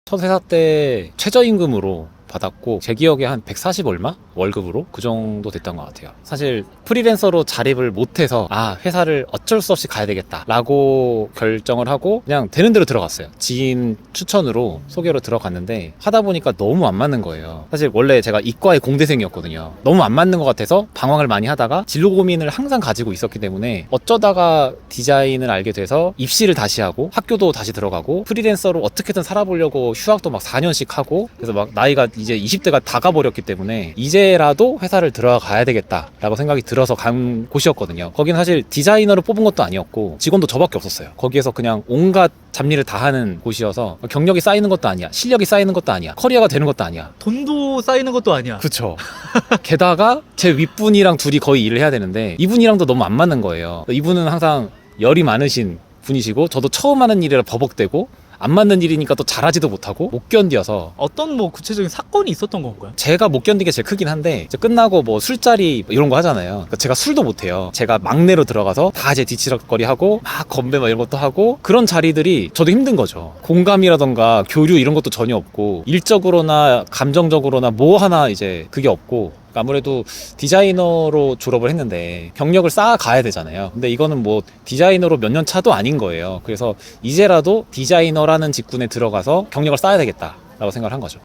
첫 회사 때 최저임금으로 받았고 제 기억에 한 140 얼마? 월급으로? 그 정도 됐던 것 같아요. 사실 프리랜서로 자립을 못해서 회사를 어쩔 수 없이 가야 되겠다 라고 결정을 하고 그냥 되는 대로 들어갔어요. 지인 추천으로 소개로 들어갔는데 하다 보니까 너무 안 맞는 거예요. 사실 원래 제가 이과의 공대생이었거든요. 너무 안 맞는 것 같아서 방황을 많이 하다가 진로 고민을 항상 가지고 있었기 때문에 어쩌다가 디자인을 알게 돼서 입시를 다시 하고 학교도 다시 들어가고 프리랜서로 어떻게든 살아보려고 휴학도 막 4년씩 하고 그래서 막 나이가 이제 20대가 다 가버렸기 때문에 이제라도 회사를 들어가야 되겠다라고 생각이 들어서 간 곳이었거든요. 거기는 사실 디자이너를 뽑은 것도 아니었고 직원도 저밖에 없었어요. 거기에서 그냥 온갖 잡일을 다 하는 곳이어서 경력이 쌓이는 것도 아니야, 실력이 쌓이는 것도 아니야, 커리어가 되는 것도 아니야, 돈도 쌓이는 것도 아니야. 그쵸. 게다가 제 윗분이랑 둘이 거의 일을 해야 되는데 이분이랑도 너무 안 맞는 거예요. 이분은 항상 열이 많으신 분이시고 저도 처음 하는 일이라 버벅대고 안 맞는 일이니까 또 잘하지도 못하고 못 견뎌서 어떤 뭐 구체적인 사건이 있었던 건가요? 제가 못 견딘 게 제일 크긴 한데 이제 끝나고 뭐 술자리 이런 거 하잖아요. 그러니까 제가 술도 못해요. 제가 막내로 들어가서 다 제 뒤치락거리 하고 막 건배 막 이런 것도 하고 그런 자리들이 저도 힘든 거죠. 공감이라던가 교류 이런 것도 전혀 없고 일적으로나 감정적으로나 뭐 하나 이제 그게 없고 아무래도 디자이너로 졸업을 했는데 경력을 쌓아가야 되잖아요. 근데 이거는 뭐 디자이너로 몇 년 차도 아닌 거예요. 그래서 이제라도 디자이너라는 직군에 들어가서 경력을 쌓아야 되겠다라고 생각을 한 거죠.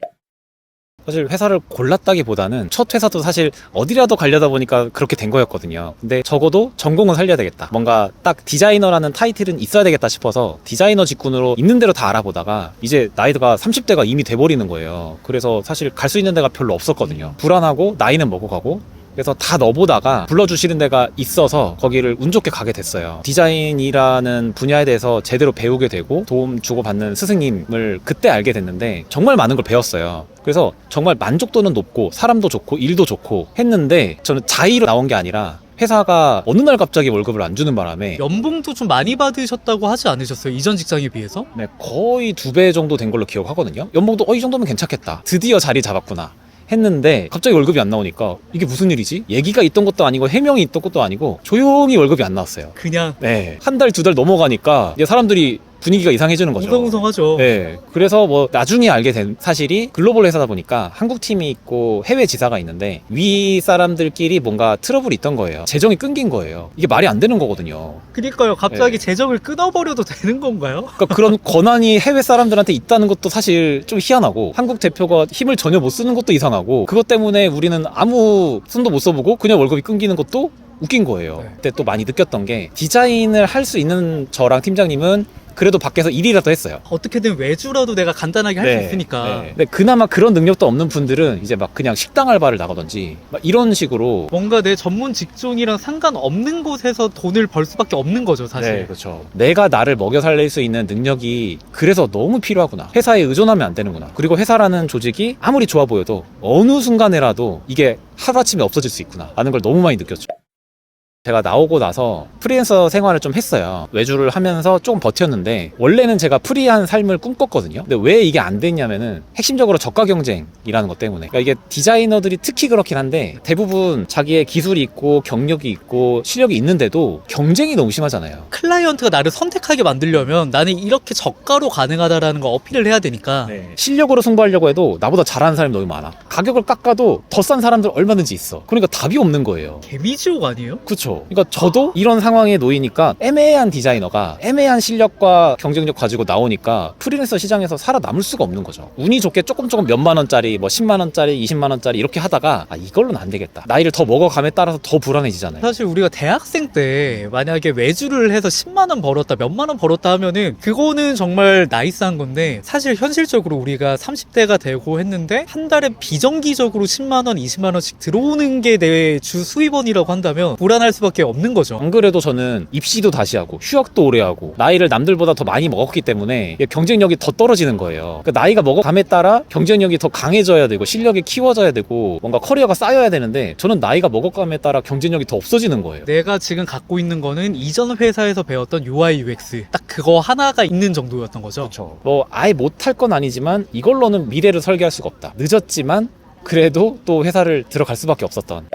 사실 회사를 골랐다기보다는 첫 회사도 사실 어디라도 가려다 보니까 그렇게 된 거였거든요. 근데 적어도 전공은 살려야 되겠다. 뭔가 딱 디자이너라는 타이틀은 있어야 되겠다 싶어서 디자이너 직군으로 있는 대로 다 알아보다가 이제 나이가 30대가 이미 돼버리는 거예요. 그래서 사실 갈 수 있는 데가 별로 없었거든요. 불안하고 나이는 먹어가고 그래서 다 넣어보다가 불러주시는 데가 있어서 거기를 운 좋게 가게 됐어요. 디자인이라는 분야에 대해서 제대로 배우게 되고 도움 주고받는 스승님을 그때 알게 됐는데 정말 많은 걸 배웠어요. 그래서 정말 만족도는 높고 사람도 좋고 일도 좋고 했는데 저는 자의로 나온 게 아니라 회사가 어느 날 갑자기 월급을 안 주는 바람에 연봉도 좀 많이 받으셨다고 하지 않으셨어요? 이전 직장에 비해서? 네, 거의 2배 정도 된 걸로 기억하거든요. 연봉도 이 정도면 괜찮겠다. 드디어 자리 잡았구나. 했는데 갑자기 월급이 안 나오니까 이게 무슨 일이지? 얘기가 있던 것도 아니고 해명이 있던 것도 아니고 조용히 월급이 안 나왔어요. 그냥 네, 한 달, 두 달 넘어가니까 이제 사람들이 분위기가 이상해지는 거죠. 웅성웅성하죠. 네, 그래서 뭐 나중에 알게 된 사실이 글로벌 회사다 보니까 한국 팀이 있고 해외 지사가 있는데 위 사람들끼리 뭔가 트러블이 있던 거예요. 재정이 끊긴 거예요. 이게 말이 안 되는 거거든요. 그러니까요. 갑자기 네. 재정을 끊어버려도 되는 건가요? 그러니까 그런 권한이 해외 사람들한테 있다는 것도 사실 좀 희한하고 한국 대표가 힘을 전혀 못 쓰는 것도 이상하고 그것 때문에 우리는 아무 손도 못 써보고 그냥 월급이 끊기는 것도 웃긴 거예요. 네. 그때 또 많이 느꼈던 게 디자인을 할 수 있는 저랑 팀장님은 그래도 밖에서 일이라도 했어요. 어떻게든 외주라도 내가 간단하게 할 수 있으니까. 네. 근데 그나마 그런 능력도 없는 분들은 이제 막 그냥 식당 알바를 나가든지 막 이런 식으로. 뭔가 내 전문 직종이랑 상관없는 곳에서 돈을 벌 수밖에 없는 거죠, 사실. 네, 그렇죠. 내가 나를 먹여 살릴 수 있는 능력이 그래서 너무 필요하구나. 회사에 의존하면 안 되는구나. 그리고 회사라는 조직이 아무리 좋아 보여도 어느 순간에라도 이게 하루아침에 없어질 수 있구나 라는 걸 너무 많이 느꼈죠. 제가 나오고 나서 프리랜서 생활을 좀 했어요. 외주를 하면서 조금 버텼는데 원래는 제가 프리한 삶을 꿈꿨거든요. 근데 왜 이게 안 됐냐면은 핵심적으로 저가 경쟁이라는 것 때문에. 그러니까 이게 디자이너들이 특히 그렇긴 한데 대부분 자기의 기술이 있고 경력이 있고 실력이 있는데도 경쟁이 너무 심하잖아요. 클라이언트가 나를 선택하게 만들려면 나는 이렇게 저가로 가능하다라는 거 어필을 해야 되니까. 실력으로 승부하려고 해도 나보다 잘하는 사람이 너무 많아. 가격을 깎아도 더 싼 사람들 얼마든지 있어. 그러니까 답이 없는 거예요. 개미지옥 아니에요? 그쵸. 그러니까 저도 이런 상황에 놓이니까 애매한 디자이너가 애매한 실력과 경쟁력 가지고 나오니까 프리랜서 시장에서 살아남을 수가 없는 거죠. 운이 좋게 조금 몇만 원짜리 뭐 10만 원짜리 20만 원짜리 이렇게 하다가 이걸로는 안 되겠다. 나이를 더 먹어감에 따라서 더 불안해지잖아요. 사실 우리가 대학생 때 만약에 외주를 해서 10만 원 벌었다 몇만 원 벌었다 하면은 그거는 정말 나이스한 건데 사실 현실적으로 우리가 30대가 되고 했는데 한 달에 비정기적으로 10만 원 20만 원씩 들어오는 게 내 주 수입원이라고 한다면 불안할 수밖에 없는 거죠. 안 그래도 저는 입시도 다시 하고 휴학도 오래 하고 나이를 남들보다 더 많이 먹었기 때문에 경쟁력이 더 떨어지는 거예요. 그러니까 나이가 먹어감에 따라 경쟁력이 더 강해져야 되고 실력이 키워져야 되고 뭔가 커리어가 쌓여야 되는데 저는 나이가 먹어감에 따라 경쟁력이 더 없어지는 거예요. 내가 지금 갖고 있는 거는 이전 회사에서 배웠던 UI UX 딱 그거 하나가 있는 정도였던 거죠. 그렇죠. 뭐 아예 못할 건 아니지만 이걸로는 미래를 설계할 수가 없다. 늦었지만 그래도 또 회사를 들어갈 수밖에 없었던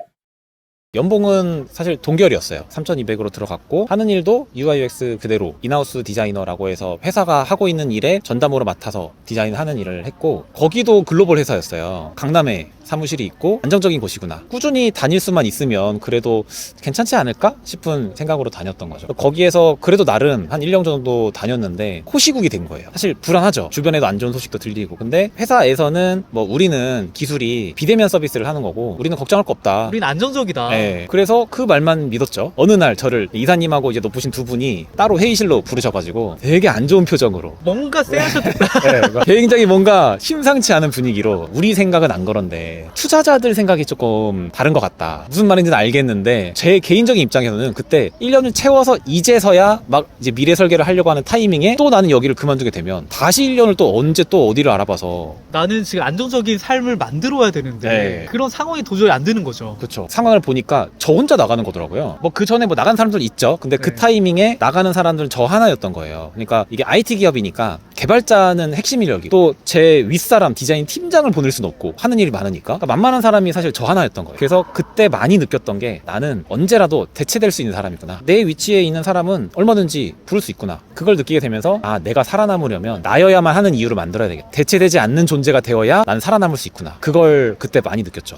연봉은 사실 동결이었어요. 3,200으로 들어갔고 하는 일도 UI UX 그대로 인하우스 디자이너라고 해서 회사가 하고 있는 일에 전담으로 맡아서 디자인하는 일을 했고 거기도 글로벌 회사였어요. 강남에 사무실이 있고 안정적인 곳이구나. 꾸준히 다닐 수만 있으면 그래도 괜찮지 않을까 싶은 생각으로 다녔던 거죠. 거기에서 그래도 나름 한 1년 정도 다녔는데 코시국이 된 거예요. 사실 불안하죠. 주변에도 안 좋은 소식도 들리고. 근데 회사에서는 뭐 우리는 기술이 비대면 서비스를 하는 거고 우리는 걱정할 거 없다. 우린 안정적이다. 네. 그래서 그 말만 믿었죠. 어느 날 저를 이사님하고 이제 높으신 두 분이 따로 회의실로 부르셔가지고 되게 안 좋은 표정으로 뭔가 쎄하셨겠다. 네, 굉장히 뭔가 심상치 않은 분위기로 우리 생각은 안 그런데 투자자들 생각이 조금 다른 것 같다. 무슨 말인지는 알겠는데 제 개인적인 입장에서는 그때 1년을 채워서 이제서야 막 이제 미래 설계를 하려고 하는 타이밍에 또 나는 여기를 그만두게 되면 다시 1년을 또 언제 또 어디를 알아봐서 나는 지금 안정적인 삶을 만들어야 되는데 네. 그런 상황이 도저히 안 되는 거죠. 그렇죠. 상황을 보니까 저 혼자 나가는 거더라고요. 뭐 그 전에 뭐 나간 사람들 있죠. 근데 그 네. 타이밍에 나가는 사람들은 저 하나였던 거예요. 그러니까 이게 IT 기업이니까 개발자는 핵심 인력이 또 제 윗사람 디자인 팀장을 보낼 수는 없고 하는 일이 많으니까 그러니까 만만한 사람이 사실 저 하나였던 거예요. 그래서 그때 많이 느꼈던 게 나는 언제라도 대체될 수 있는 사람이구나. 내 위치에 있는 사람은 얼마든지 부를 수 있구나. 그걸 느끼게 되면서 아 내가 살아남으려면 나여야만 하는 이유를 만들어야 되겠다. 대체되지 않는 존재가 되어야 난 살아남을 수 있구나. 그걸 그때 많이 느꼈죠.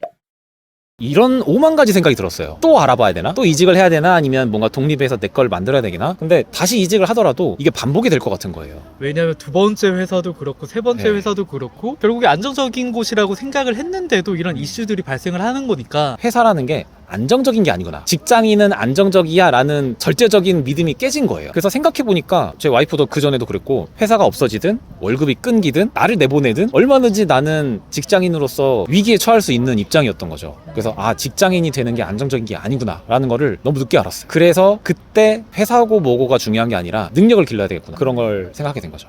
이런 5만 가지 생각이 들었어요. 또 알아봐야 되나? 또 이직을 해야 되나? 아니면 뭔가 독립해서 내 걸 만들어야 되나? 근데 다시 이직을 하더라도 이게 반복이 될 것 같은 거예요. 왜냐하면 두 번째 회사도 그렇고 세 번째 네. 회사도 그렇고 결국에 안정적인 곳이라고 생각을 했는데도 이런 이슈들이 발생을 하는 거니까 회사라는 게 안정적인 게 아니구나. 직장인은 안정적이야 라는 절대적인 믿음이 깨진 거예요. 그래서 생각해보니까 제 와이프도 그전에도 그랬고 회사가 없어지든 월급이 끊기든 나를 내보내든 얼마든지 나는 직장인으로서 위기에 처할 수 있는 입장이었던 거죠. 그래서 아 직장인이 되는 게 안정적인 게 아니구나 라는 거를 너무 늦게 알았어요. 그래서 그때 회사고 뭐고가 중요한 게 아니라 능력을 길러야 되겠구나 그런 걸 생각하게 된 거죠.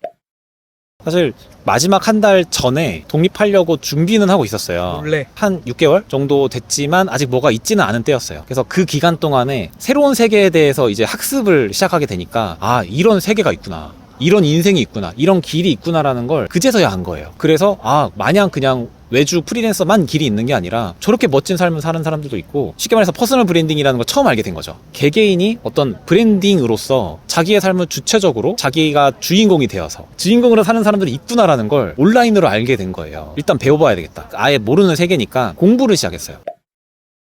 사실 마지막 한 달 전에 독립하려고 준비는 하고 있었어요. 원래 한 6개월 정도 됐지만 아직 뭐가 있지는 않은 때였어요. 그래서 그 기간 동안에 새로운 세계에 대해서 이제 학습을 시작하게 되니까 아 이런 세계가 있구나. 이런 인생이 있구나. 이런 길이 있구나라는 걸 그제서야 안 거예요. 그래서 아 마냥 그냥 외주 프리랜서만 길이 있는 게 아니라 저렇게 멋진 삶을 사는 사람들도 있고 쉽게 말해서 퍼스널 브랜딩이라는 걸 처음 알게 된 거죠. 개개인이 어떤 브랜딩으로서 자기의 삶을 주체적으로 자기가 주인공이 되어서 주인공으로 사는 사람들이 있구나라는 걸 온라인으로 알게 된 거예요. 일단 배워봐야 되겠다. 아예 모르는 세계니까 공부를 시작했어요.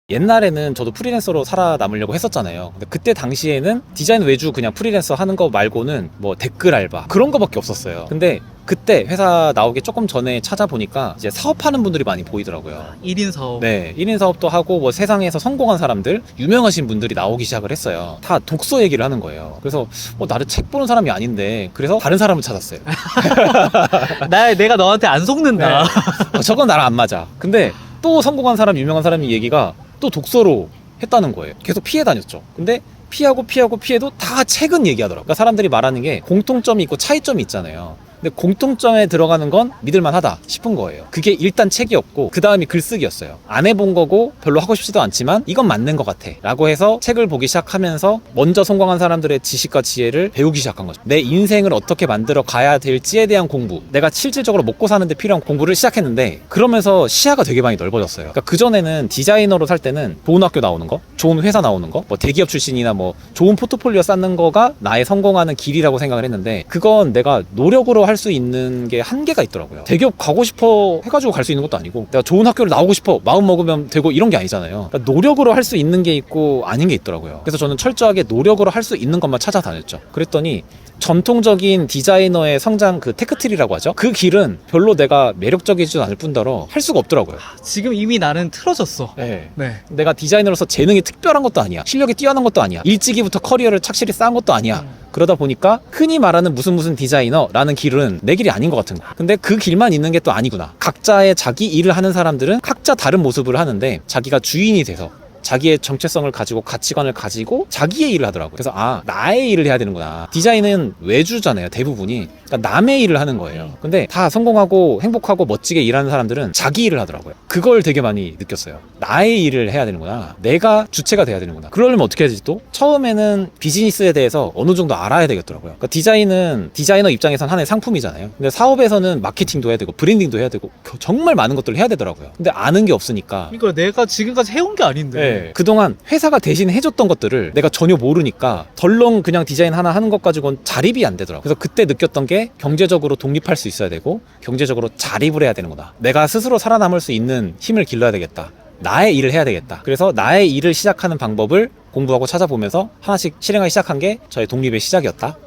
옛날에는 저도 프리랜서로 살아남으려고 했었잖아요. 근데 그때 당시에는 디자인 외주 그냥 프리랜서 하는 거 말고는 뭐 댓글 알바 그런 거밖에 없었어요. 근데 그때 회사 나오기 조금 전에 찾아보니까 이제 사업하는 분들이 많이 보이더라고요. 1인 사업. 네, 1인 사업도 하고 뭐 세상에서 성공한 사람들, 유명하신 분들이 나오기 시작을 했어요. 다 독서 얘기를 하는 거예요. 그래서 나를 책 보는 사람이 아닌데 그래서 다른 사람을 찾았어요. 내가 너한테 안 속는다. 저건 나랑 안 맞아. 근데 또 성공한 사람, 유명한 사람이 얘기가 또 독서로 했다는 거예요. 계속 피해 다녔죠. 근데 피해도 다 책은 얘기하더라고요. 그러니까 사람들이 말하는 게 공통점이 있고 차이점이 있잖아요. 근데 공통점에 들어가는 건 믿을만하다 싶은 거예요. 그게 일단 책이었고 그 다음이 글쓰기였어요. 안 해본 거고 별로 하고 싶지도 않지만 이건 맞는 것 같아 라고 해서 책을 보기 시작하면서 먼저 성공한 사람들의 지식과 지혜를 배우기 시작한 거죠. 내 인생을 어떻게 만들어 가야 될지에 대한 공부, 내가 실질적으로 먹고 사는데 필요한 공부를 시작했는데 그러면서 시야가 되게 많이 넓어졌어요. 그러니까 그전에는 디자이너로 살 때는 좋은 학교 나오는 거, 좋은 회사 나오는 거, 뭐 대기업 출신이나 뭐 좋은 포트폴리오 쌓는 거가 나의 성공하는 길이라고 생각을 했는데 그건 내가 노력으로 할 수 있는 게 한계가 있더라고요. 대기업 가고 싶어 해가지고 갈 수 있는 것도 아니고 내가 좋은 학교를 나오고 싶어 마음 먹으면 되고 이런 게 아니잖아요. 그러니까 노력으로 할 수 있는 게 있고 아닌 게 있더라고요. 그래서 저는 철저하게 노력으로 할 수 있는 것만 찾아다녔죠. 그랬더니 전통적인 디자이너의 성장 그 테크트리라고 하죠. 그 길은 별로 내가 매력적이지 않을 뿐더러 할 수가 없더라고요. 지금 이미 나는 틀어졌어. 네. 네. 내가 디자이너로서 재능이 특별한 것도 아니야. 실력이 뛰어난 것도 아니야. 일찍이부터 커리어를 착실히 쌓은 것도 아니야. 그러다 보니까 흔히 말하는 무슨 디자이너라는 길은 내 길이 아닌 것 같은 거야. 근데 그 길만 있는 게 또 아니구나. 각자의 자기 일을 하는 사람들은 각자 다른 모습을 하는데 자기가 주인이 돼서 자기의 정체성을 가지고 가치관을 가지고 자기의 일을 하더라고요. 그래서 아 나의 일을 해야 되는구나. 디자인은 외주잖아요. 대부분이. 그러니까 남의 일을 하는 거예요. 근데 다 성공하고 행복하고 멋지게 일하는 사람들은 자기 일을 하더라고요. 그걸 되게 많이 느꼈어요. 나의 일을 해야 되는구나. 내가 주체가 돼야 되는구나. 그러려면 어떻게 해야지 또? 처음에는 비즈니스에 대해서 어느 정도 알아야 되겠더라고요. 그러니까 디자인은 디자이너 입장에선 하나의 상품이잖아요. 근데 사업에서는 마케팅도 해야 되고 브랜딩도 해야 되고 정말 많은 것들을 해야 되더라고요. 근데 아는 게 없으니까 그러니까 내가 지금까지 해온 게 아닌데 네. 그동안 회사가 대신 해줬던 것들을 내가 전혀 모르니까 덜렁 그냥 디자인 하나 하는 것 가지고는 자립이 안 되더라고요. 그래서 그때 느꼈던 게 경제적으로 독립할 수 있어야 되고 경제적으로 자립을 해야 되는 거다. 내가 스스로 살아남을 수 있는 힘을 길러야 되겠다. 나의 일을 해야 되겠다. 그래서 나의 일을 시작하는 방법을 공부하고 찾아보면서 하나씩 실행하기 시작한 게 저의 독립의 시작이었다.